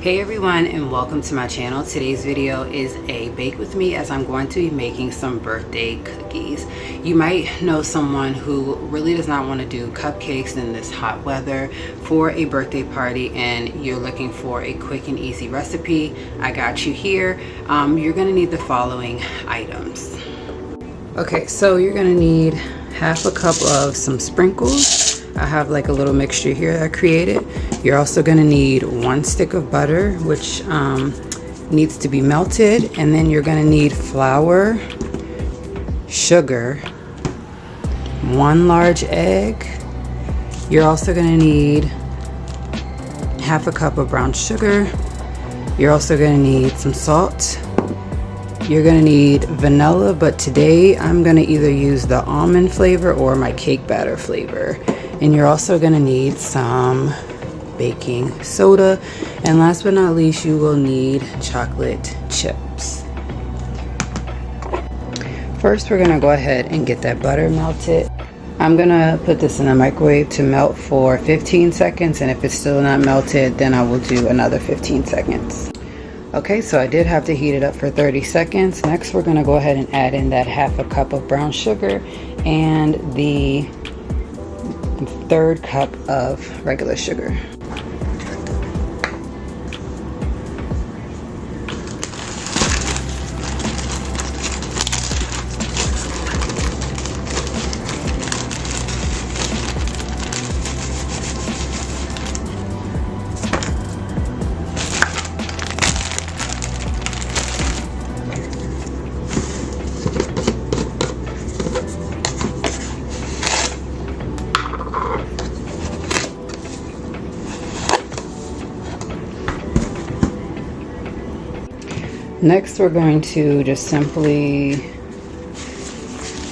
Hey everyone, and welcome to my channel. Today's video is a bake with me, as I'm going to be making some birthday cookies. You might know someone who really does not want to do cupcakes in this hot weather for a birthday party, and you're looking for a quick and easy recipe. I got you here. You're going to need the following items. Okay, so you're going to need half a cup of some sprinkles. I have like a little mixture here that I created. You're also going to need 1 stick of butter, which needs to be melted, and then you're going to need flour, sugar, 1 large egg. You're also going to need half a cup of brown sugar. You're also going to need some salt. You're going to need vanilla, but today I'm going to either use the almond flavor or my cake batter flavor. And you're also going to need some baking soda, and last but not least, you will need chocolate chips. First, we're going to go ahead and get that butter melted. I'm going to put this in the microwave to melt for 15 seconds, and if it's still not melted, then I will do another 15 seconds. Okay, so I did have to heat it up for 30 seconds. Next, we're going to go ahead and add in that half a cup of brown sugar and the 1/3 cup of regular sugar. Next, we're going to just simply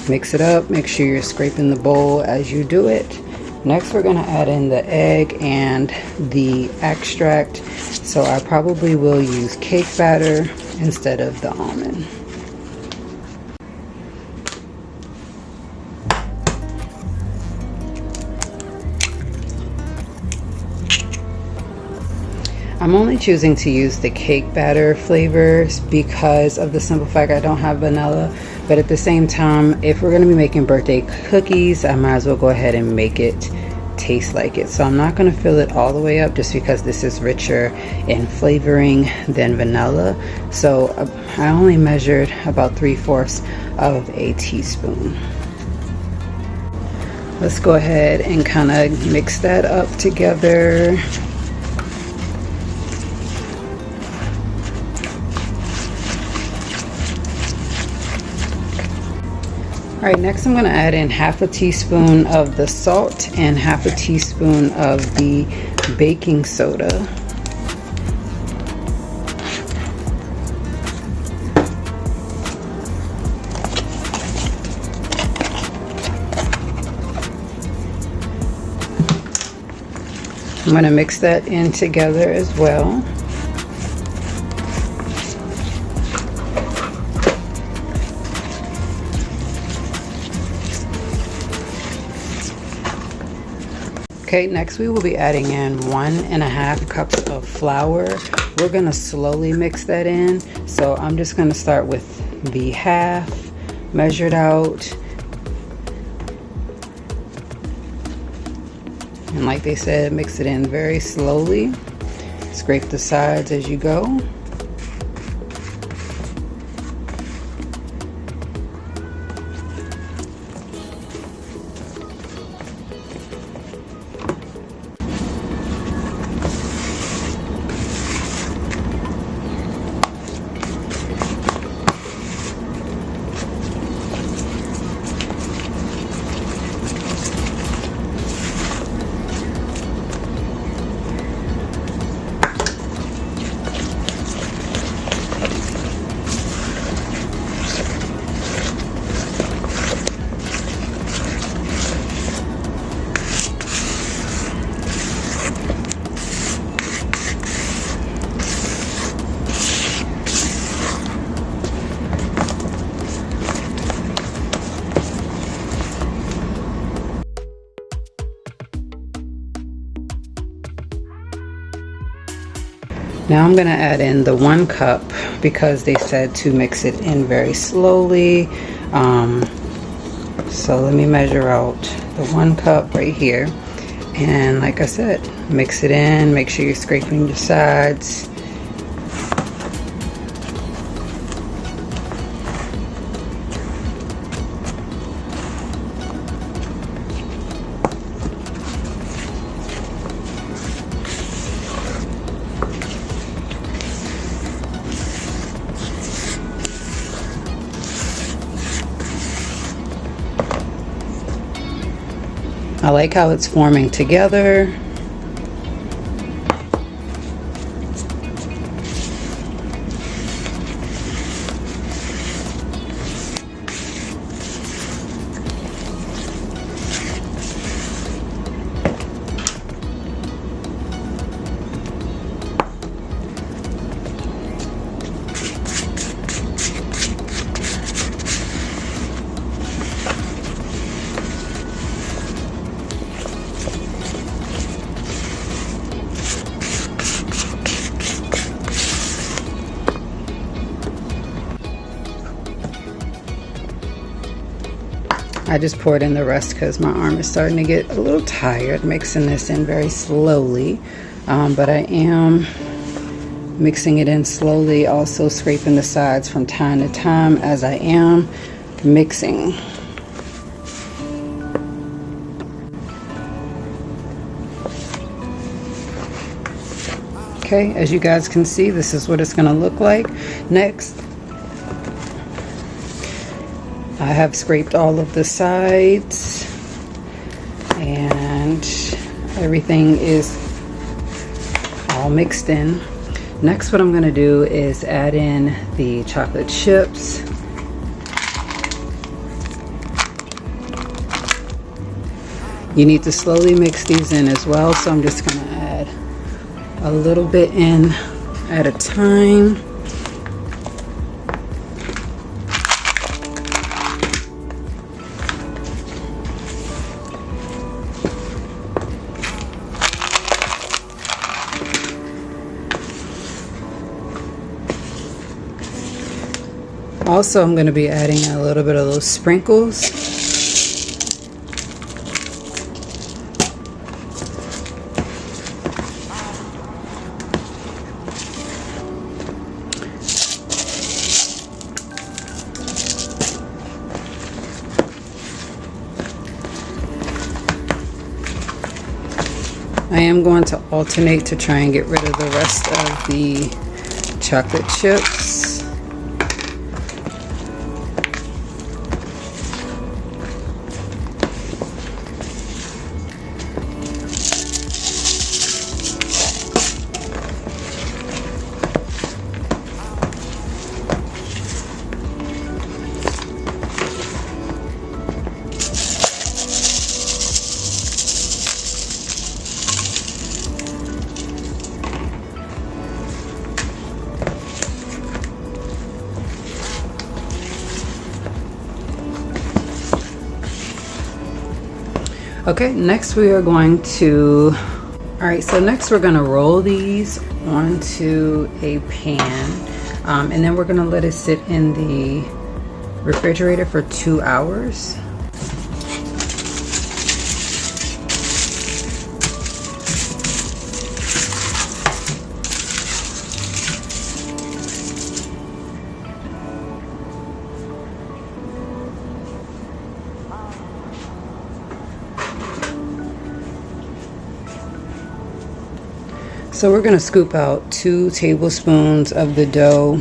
mix it up. Make sure you're scraping the bowl as you do it. Next, we're going to add in the egg and the extract. So I probably will use cake batter instead of the almond. I'm only choosing to use the cake batter flavors because of the simple fact I don't have vanilla, but at the same time, if we're going to be making birthday cookies, I might as well go ahead and make it taste like it. So I'm not going to fill it all the way up just because this is richer in flavoring than vanilla. So I only measured about 3/4 of a teaspoon. Let's go ahead and kind of mix that up together. All right, next I'm going to add in 1/2 teaspoon of the salt and 1/2 teaspoon of the baking soda. I'm going to mix that in together as well. Okay, next we will be adding in 1.5 cups of flour. We're going to slowly mix that in. So I'm just going to start with the half, measured out. And like they said, mix it in very slowly. Scrape the sides as you go. Now I'm going to add in the 1 cup because they said to mix it in very slowly. So let me measure out the 1 cup right here. And like I said, mix it in, make sure you're scraping the sides. I like how it's forming together. I just poured in the rest because my arm is starting to get a little tired mixing this in very slowly. But I am mixing it in slowly, also scraping the sides from time to time as I am mixing. Okay, as you guys can see, this is what it's going to look like. Next, I have scraped all of the sides and everything is all mixed in. Next, what I'm going to do is add in the chocolate chips. You need to slowly mix these in as well, so I'm just going to add a little bit in at a time. Also, I'm going to be adding a little bit of those sprinkles. I am going to alternate to try and get rid of the rest of the chocolate chips. Okay, next we are going to, next we're going to roll these onto a pan, and then we're going to let it sit in the refrigerator for 2 hours. So we're going to scoop out 2 tablespoons of the dough.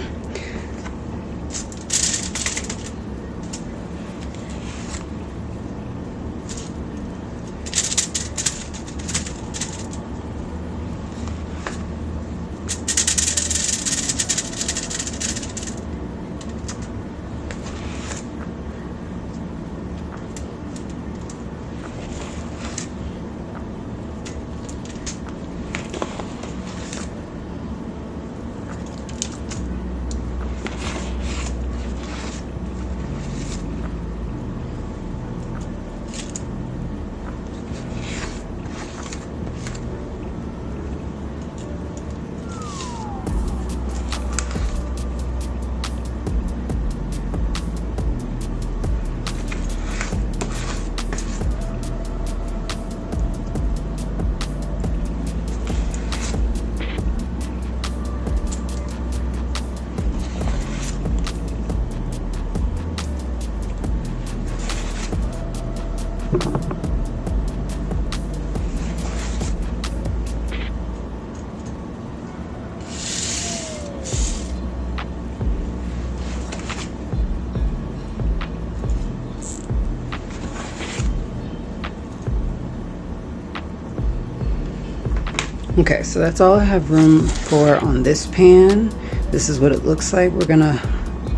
Okay, so that's all I have room for on this pan. This is what it looks like. We're gonna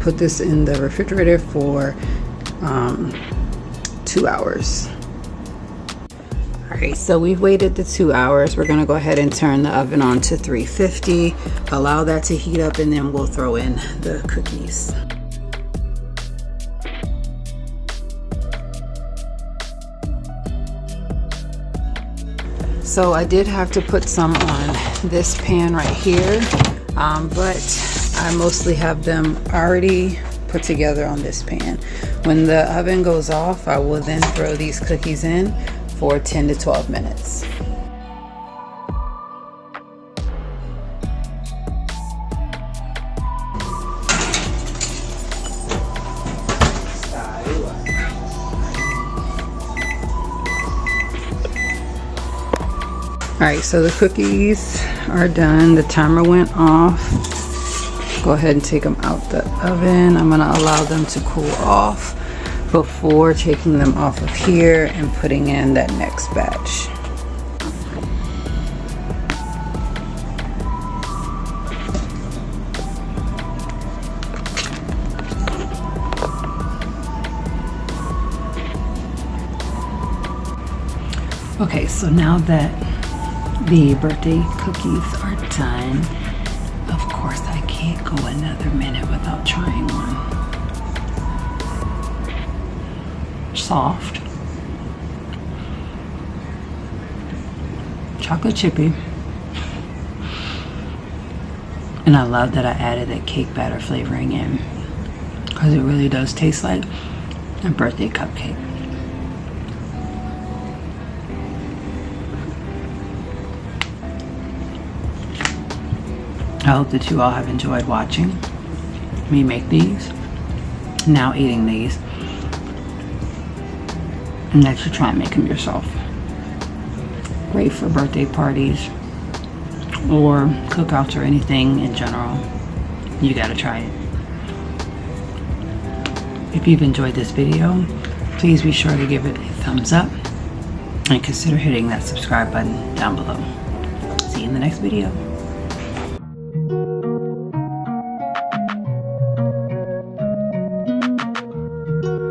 put this in the refrigerator for 2 hours. Alright, so we've waited the 2 hours. We're gonna go ahead and turn the oven on to 350, allow that to heat up, and then we'll throw in the cookies. So I did have to put some on this pan right here, but I mostly have them already put together on this pan. When the oven goes off, I will then throw these cookies in for 10 to 12 minutes. Alright, so the cookies are done. The timer went off. Go ahead and take them out the oven. I'm going to allow them to cool off before taking them off of here and putting in that next batch. Okay, so now that the birthday cookies are done, of course I can't go another minute without trying one. Soft, chocolate chippy, and I love that I added that cake batter flavoring in, because it really does taste like a birthday cupcake. I hope that you all have enjoyed watching me make these, now eating these, and that you try and make them yourself. Great for birthday parties or cookouts or anything in general. You gotta try it. If you've enjoyed this video, please be sure to give it a thumbs up and consider hitting that subscribe button down below. See you in the next video.